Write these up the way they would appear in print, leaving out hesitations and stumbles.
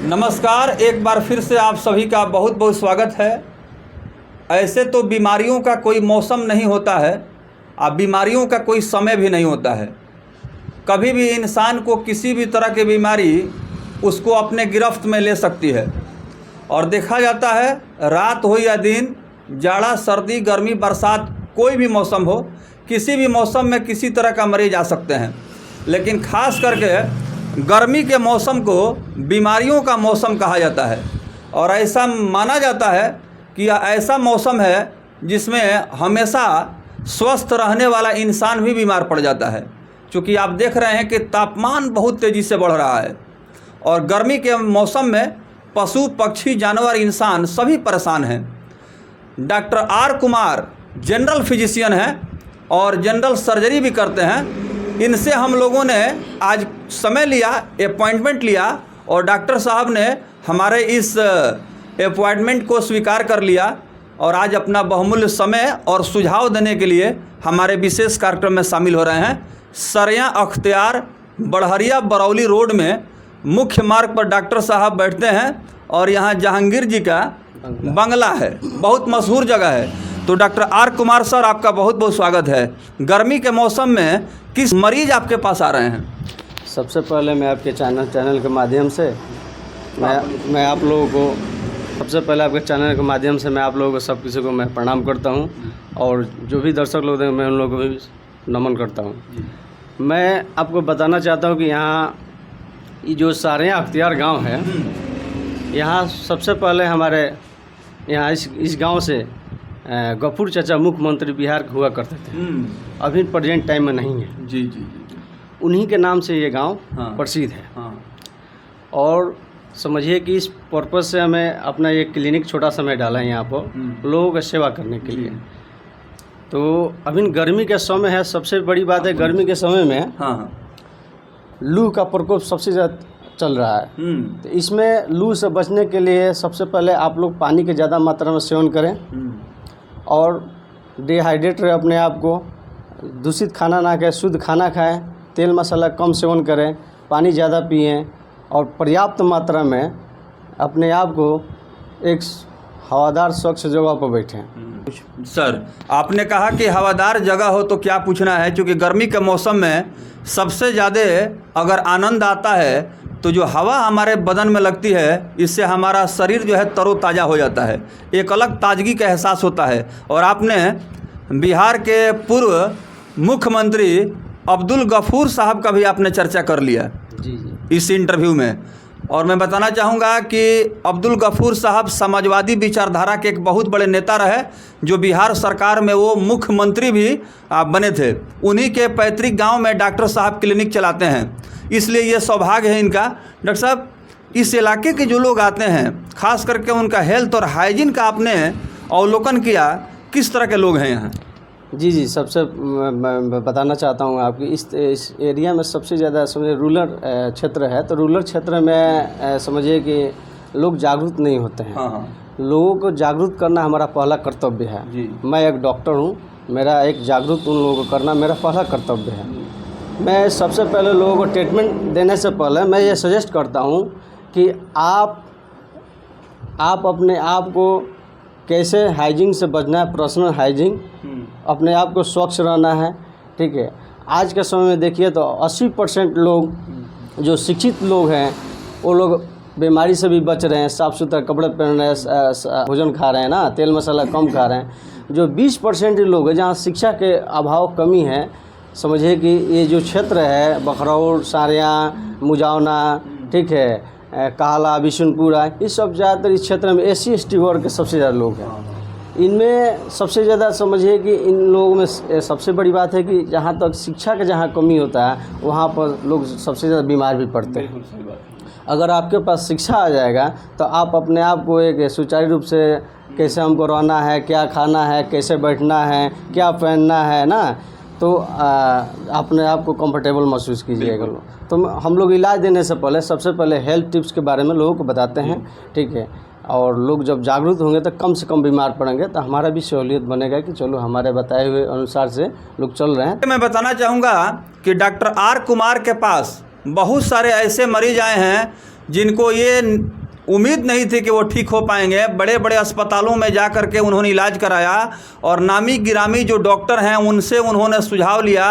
नमस्कार, एक बार फिर से आप सभी का बहुत बहुत स्वागत है। ऐसे तो बीमारियों का कोई मौसम नहीं होता है, अब बीमारियों का कोई समय भी नहीं होता है। कभी भी इंसान को किसी भी तरह की बीमारी उसको अपने गिरफ्त में ले सकती है। और देखा जाता है रात हो या दिन, जाड़ा सर्दी गर्मी बरसात, कोई भी मौसम हो, किसी भी मौसम में किसी तरह का मरीज आ सकते हैं। लेकिन ख़ास करके गर्मी के मौसम को बीमारियों का मौसम कहा जाता है। और ऐसा माना जाता है कि यह ऐसा मौसम है जिसमें हमेशा स्वस्थ रहने वाला इंसान भी बीमार पड़ जाता है। क्योंकि आप देख रहे हैं कि तापमान बहुत तेज़ी से बढ़ रहा है और गर्मी के मौसम में पशु पक्षी जानवर इंसान सभी परेशान हैं। Doctor R Kumar general physician हैं और जनरल सर्जरी भी करते हैं। इनसे हम लोगों ने आज समय लिया, अपॉइंटमेंट लिया और डॉक्टर साहब ने हमारे इस अपॉइंटमेंट को स्वीकार कर लिया और आज अपना बहुमूल्य समय और सुझाव देने के लिए हमारे विशेष कार्यक्रम में शामिल हो रहे हैं। सरयां अख्तियार बड़हरिया बरौली रोड में मुख्य मार्ग पर डॉक्टर साहब बैठते हैं और यहाँ जहांगीर जी का बंगला है, बहुत मशहूर जगह है। तो डॉक्टर आर कुमार सर, आपका बहुत बहुत स्वागत है। गर्मी के मौसम में किस मरीज आपके पास आ रहे हैं? सबसे पहले मैं आपके चैनल के माध्यम से मैं आप लोगों को सबसे पहले आपके चैनल के माध्यम से मैं आप लोगों को सब किसी को मैं प्रणाम करता हूं और जो भी दर्शक लोग हैं मैं उन लोगों को भी नमन करता हूं। मैं आपको बताना चाहता हूं कि यहाँ ये जो सरयां अख्तियार गांव है, यहाँ सबसे पहले हमारे यहाँ इस गांव से गफूर चाचा मुख्यमंत्री बिहार के हुआ करते थे। अभी प्रेजेंट टाइम में नहीं है। जी जी जी। उन्हीं के नाम से ये गांव हाँ। प्रसिद्ध है। हाँ। और समझिए कि इस पर्पज़ से हमें अपना ये क्लिनिक छोटा सा में डाला है यहाँ पर लोगों का सेवा करने के लिए। तो अभी गर्मी का समय है, सबसे बड़ी बात है गर्मी के समय में हाँ। लू का प्रकोप सबसे ज़्यादा चल रहा है। तो इसमें लू से बचने के लिए सबसे पहले आप लोग पानी के ज़्यादा मात्रा में सेवन करें और डिहाइड्रेट रहे अपने आप को, दूषित खाना ना खाएं, शुद्ध खाना खाएं, तेल मसाला कम सेवन करें, पानी ज़्यादा पिएं और पर्याप्त मात्रा में अपने आप को एक हवादार स्वच्छ जगह पर बैठें। सर, आपने कहा कि हवादार जगह हो तो क्या पूछना है, क्योंकि गर्मी के मौसम में सबसे ज़्यादा अगर आनंद आता है तो जो हवा हमारे बदन में लगती है, इससे हमारा शरीर जो है तरोताज़ा हो जाता है, एक अलग ताजगी का एहसास होता है। और आपने बिहार के पूर्व मुख्यमंत्री अब्दुल गफूर साहब का भी आपने चर्चा कर लिया जी जी इस इंटरव्यू में। और मैं बताना चाहूँगा कि अब्दुल गफूर साहब समाजवादी विचारधारा के एक बहुत बड़े नेता रहे, जो बिहार सरकार में वो मुख्यमंत्री भी बने थे। उन्हीं के पैतृक गांव में डॉक्टर साहब क्लिनिक चलाते हैं, इसलिए ये सौभाग्य है इनका। डॉक्टर साहब, इस इलाके के जो लोग आते हैं, ख़ास करके उनका हेल्थ और हाइजीन का आपने अवलोकन किया, किस तरह के लोग हैं यहाँ? जी जी, सबसे मैं बताना चाहता हूँ आपकी इस एरिया में सबसे ज़्यादा समझिए रूरल क्षेत्र है। तो रूरल क्षेत्र में समझिए कि लोग जागरूक नहीं होते हैं। हाँ। लोगों को जागरूक करना हमारा पहला कर्तव्य है जी। मैं एक डॉक्टर हूँ, मेरा एक जागरूक उन लोगों को करना मेरा पहला कर्तव्य है। मैं सबसे पहले लोगों को ट्रीटमेंट देने से पहले मैं ये सजेस्ट करता हूँ कि आप अपने आप को कैसे हाइजीन से बचना है, पर्सनल हाइजीन, अपने आप को स्वच्छ रहना है। ठीक है, आज के समय में देखिए तो 80% लोग जो शिक्षित लोग हैं वो लोग बीमारी से भी बच रहे हैं, साफ़ सुथरा कपड़े पहन रहे हैं, भोजन खा रहे हैं ना, तेल मसाला कम खा रहे हैं। जो 20% लोग हैं जहाँ शिक्षा के अभाव कमी है, समझिए कि ये जो क्षेत्र है बखरौल, सारियाँ, मुजावना, ठीक है, काला, बिशुनपुरा, ये सब ज़्यादातर इस क्षेत्र में SC/ST वर्ग के सबसे ज़्यादा लोग हैं। इनमें सबसे ज़्यादा समझिए कि इन लोगों में सबसे बड़ी बात है कि जहाँ तक शिक्षा का जहाँ कमी होता है वहाँ पर लोग सबसे ज़्यादा बीमार भी पड़ते हैं। अगर आपके पास शिक्षा आ जाएगा तो आप अपने आप को एक सुचारू रूप से कैसे हमको रहना है, क्या खाना है, कैसे बैठना है, क्या पहनना है ना, तो अपने आप को कंफर्टेबल महसूस कीजिएगा। तो हम लोग इलाज देने से पहले सबसे पहले हेल्थ टिप्स के बारे में लोगों को बताते हैं। ठीक है, और लोग जब जागरूक होंगे तो कम से कम बीमार पड़ेंगे, तो हमारा भी सहूलियत बनेगा कि चलो हमारे बताए हुए अनुसार से लोग चल रहे हैं। मैं बताना चाहूँगा कि डॉक्टर आर कुमार के पास बहुत सारे ऐसे मरीज आए हैं जिनको ये उम्मीद नहीं थी कि वो ठीक हो पाएंगे, बड़े बड़े अस्पतालों में जा कर के उन्होंने इलाज कराया और नामी गिरामी जो डॉक्टर हैं उनसे उन्होंने सुझाव लिया,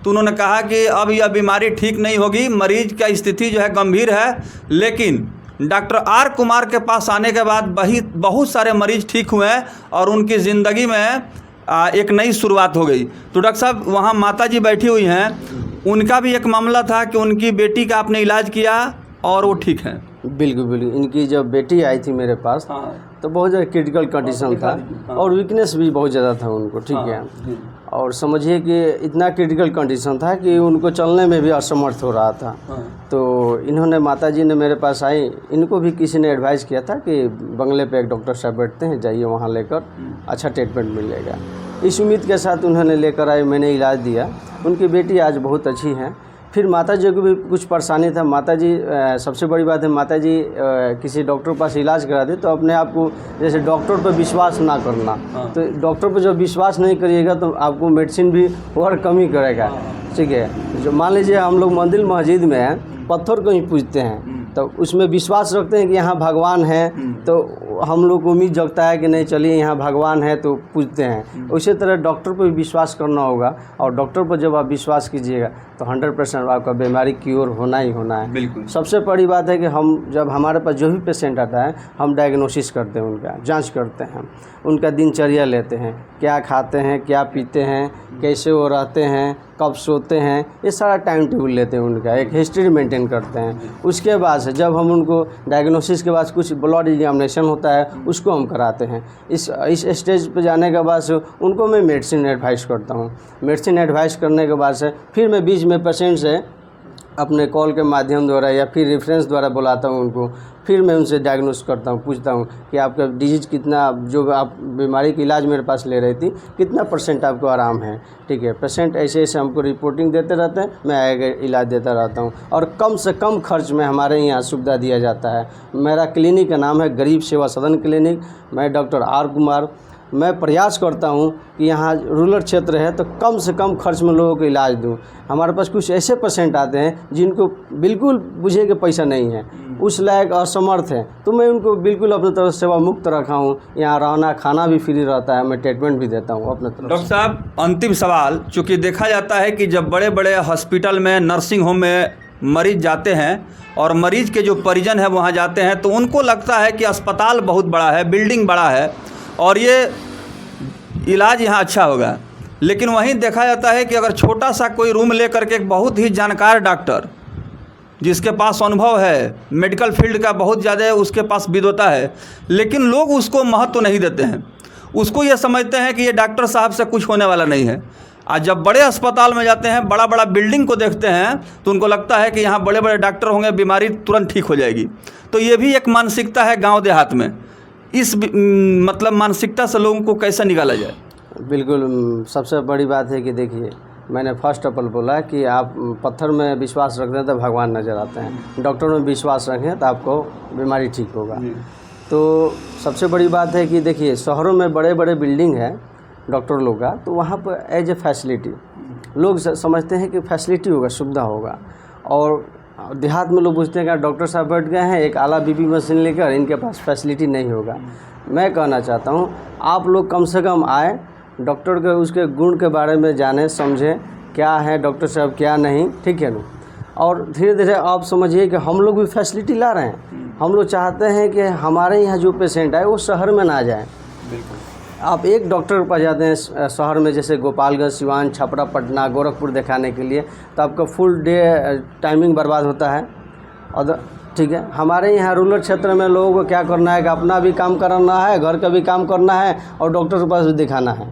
तो उन्होंने कहा कि अब यह बीमारी ठीक नहीं होगी, मरीज का स्थिति जो है गंभीर है। लेकिन डॉक्टर आर कुमार के पास आने के बाद बहुत सारे मरीज ठीक हुए और उनकी ज़िंदगी में एक नई शुरुआत हो गई। तो डॉक्टर साहब, वहाँ माता जी बैठी हुई हैं, उनका भी एक मामला था कि उनकी बेटी का आपने इलाज किया और वो ठीक हैं। बिल्कुल बिल्कुल। इनकी जब बेटी आई थी मेरे पास, तो बहुत ज़्यादा क्रिटिकल कंडीशन था और वीकनेस भी बहुत ज़्यादा था उनको, ठीक है। और समझिए कि इतना क्रिटिकल कंडीशन था कि उनको चलने में भी असमर्थ हो रहा था। तो इन्होंने, माताजी ने मेरे पास आई, इनको भी किसी ने एडवाइस किया था कि बंगले पे एक डॉक्टर साहब बैठते हैं, जाइए वहाँ लेकर अच्छा ट्रीटमेंट मिलेगा। इस उम्मीद के साथ उन्होंने लेकर आए, मैंने इलाज दिया। उनकी बेटी आज बहुत अच्छी हैं। फिर माताजी को भी कुछ परेशानी था। माताजी, सबसे बड़ी बात है, माताजी किसी डॉक्टर के पास इलाज करा दे तो अपने आप को, जैसे डॉक्टर पर विश्वास ना करना। तो डॉक्टर पर जब विश्वास नहीं करिएगा तो आपको मेडिसिन भी वर्क कम ही करेगा, ठीक है। जो मान लीजिए हम लोग मंदिर मस्जिद में पत्थर को ही पूजते हैं, तो उसमें विश्वास रखते हैं कि यहाँ भगवान है, तो हम लोग को उम्मीद जगता है कि नहीं चलिए यहाँ भगवान है तो पूजते हैं। उसी तरह डॉक्टर पर भी विश्वास करना होगा, और डॉक्टर पर जब आप विश्वास कीजिएगा तो 100% आपका बीमारी क्योर होना ही होना है। बिल्कुल। सबसे बड़ी बात है कि हम जब हमारे पास जो भी पेशेंट आता है, हम डायग्नोसिस करते हैं, उनका जांच करते हैं, उनका दिनचर्या लेते हैं, क्या खाते हैं, क्या पीते हैं, कैसे वो रहते हैं, कब सोते हैं, ये सारा टाइम टेबल लेते हैं, उनका एक हिस्ट्री मेंटेन करते हैं। उसके बाद से जब हम उनको डायग्नोसिस के बाद कुछ ब्लड एग्जामिनेशन होता है, उसको हम कराते हैं। इस स्टेज पे जाने के बाद से उनको मैं मेडिसिन एडवाइस करता हूँ। मेडिसिन एडवाइस करने के बाद से फिर मैं बीच में पेशेंट से अपने कॉल के माध्यम द्वारा या फिर रेफरेंस द्वारा बुलाता हूँ उनको। फिर मैं उनसे डायग्नोस करता हूँ, पूछता हूँ कि आपका डिजीज़ कितना, जो आप बीमारी का इलाज मेरे पास ले रही थी, कितना % आपको आराम है, ठीक है। पेशेंट ऐसे ऐसे हमको रिपोर्टिंग देते रहते हैं, मैं आगे इलाज देता रहता हूँ। और कम से कम खर्च में हमारे यहाँ सुविधा दिया जाता है। मेरा क्लिनिक का नाम है गरीब सेवा सदन क्लिनिक। मैं डॉक्टर आर कुमार। मैं प्रयास करता हूँ कि यहाँ रूरल क्षेत्र है तो कम से कम खर्च में लोगों को इलाज दूँ। हमारे पास कुछ ऐसे पेशेंट आते हैं जिनको बिल्कुल बुझे के पैसा नहीं है, उस लायक असमर्थ है, तो मैं उनको बिल्कुल अपनी तरफ सेवा मुक्त रखा हूँ। यहाँ रहना खाना भी फ्री रहता है, मैं ट्रीटमेंट भी देता हूँ अपने तरफ। डॉक्टर साहब, अंतिम सवाल, चूँकि देखा जाता है कि जब बड़े बड़े हॉस्पिटल में, नर्सिंग होम में मरीज जाते हैं और मरीज के जो परिजन हैं वहाँ जाते हैं, तो उनको लगता है कि अस्पताल बहुत बड़ा है, बिल्डिंग बड़ा है और ये इलाज यहाँ अच्छा होगा। लेकिन वहीं देखा जाता है कि अगर छोटा सा कोई रूम ले करके एक बहुत ही जानकार डॉक्टर, जिसके पास अनुभव है, मेडिकल फील्ड का बहुत ज़्यादा उसके पास विद्वता है, लेकिन लोग उसको महत्व नहीं देते हैं। उसको ये समझते हैं कि ये डॉक्टर साहब से कुछ होने वाला नहीं है। आज जब बड़े अस्पताल में जाते हैं, बड़ा बड़ा बिल्डिंग को देखते हैं, तो उनको लगता है कि यहाँ बड़े बड़े डॉक्टर होंगे, बीमारी तुरंत ठीक हो जाएगी। तो ये भी एक मानसिकता है गाँव देहात में। इस मतलब मानसिकता से लोगों को कैसे निकाला जाए? बिल्कुल, सबसे बड़ी बात है कि देखिए, मैंने फर्स्ट ऑफ ऑल बोला कि आप पत्थर में विश्वास रखते हैं तो भगवान नज़र आते हैं, डॉक्टर में विश्वास रखें तो आपको बीमारी ठीक होगा। तो सबसे बड़ी बात है कि देखिए, शहरों में बड़े बड़े बिल्डिंग है डॉक्टर लोग का, तो वहाँ पर एज ए फैसिलिटी लोग समझते हैं कि फैसिलिटी होगा, सुविधा होगा। और देहात में लोग पूछते हैं कि डॉक्टर साहब बैठ गए हैं एक आला बीबी मशीन लेकर, इनके पास फैसिलिटी नहीं होगा। मैं कहना चाहता हूँ आप लोग कम से कम आए, डॉक्टर के उसके गुण के बारे में जाने समझें, क्या है डॉक्टर साहब क्या नहीं, ठीक है ना। और धीरे धीरे आप समझिए कि हम लोग भी फैसिलिटी ला रहे हैं। हम लोग चाहते हैं कि हमारे यहाँ जो पेशेंट आए वो शहर में ना जाए। आप एक डॉक्टर के पास जाते हैं शहर में, जैसे गोपालगंज, सिवान, छपरा, पटना, गोरखपुर दिखाने के लिए, तो आपका फुल डे टाइमिंग बर्बाद होता है। और ठीक है, हमारे यहाँ रूरल क्षेत्र में लोगों को क्या करना है कि अपना भी काम करना है, घर का भी काम करना है और डॉक्टर के पास भी दिखाना है,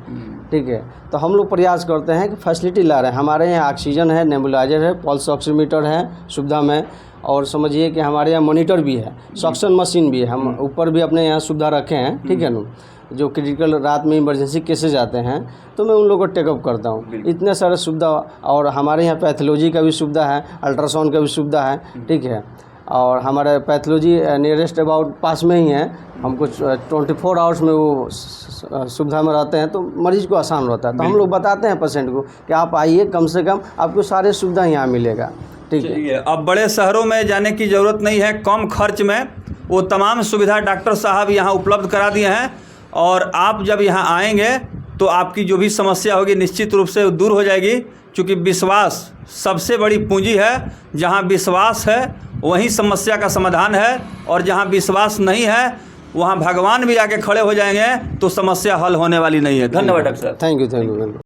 ठीक है। तो हम लोग प्रयास करते हैं कि फैसिलिटी ला रहे हैं। हमारे यहाँ ऑक्सीजन है, नेबुलाइजर है, पल्स ऑक्सीमीटर है सुविधा में, और समझिए कि हमारे यहाँ मॉनिटर भी है, सक्शन मशीन भी है। हम ऊपर भी अपने यहाँ सुविधा रखे हैं, ठीक है ना। जो क्रिटिकल रात में इमरजेंसी केसेज आते हैं तो मैं उन लोगों को टेकअप करता हूँ। इतने सारे सुविधा, और हमारे यहाँ पैथोलॉजी का भी सुविधा है, अल्ट्रासाउंड का भी सुविधा है, ठीक है। और हमारे पैथोलॉजी नियरेस्ट अबाउट पास में ही है। हमको 24 आवर्स में वो सुविधा में रहते हैं, तो मरीज़ को आसान रहता है। तो हम लोग बताते हैं पेशेंट को कि आप आइए, कम से कम आपको सारे सुविधा यहाँ मिलेगा, ठीक है। चलिए, अब बड़े शहरों में जाने की ज़रूरत नहीं है, कम खर्च में वो तमाम सुविधा डॉक्टर साहब यहाँ उपलब्ध करा दिए हैं। और आप जब यहाँ आएंगे तो आपकी जो भी समस्या होगी निश्चित रूप से दूर हो जाएगी, क्योंकि विश्वास सबसे बड़ी पूंजी है। जहाँ विश्वास है वहीं समस्या का समाधान है, और जहाँ विश्वास नहीं है वहाँ भगवान भी आके खड़े हो जाएंगे तो समस्या हल होने वाली नहीं है। धन्यवाद डॉक्टर साहब। Thank you.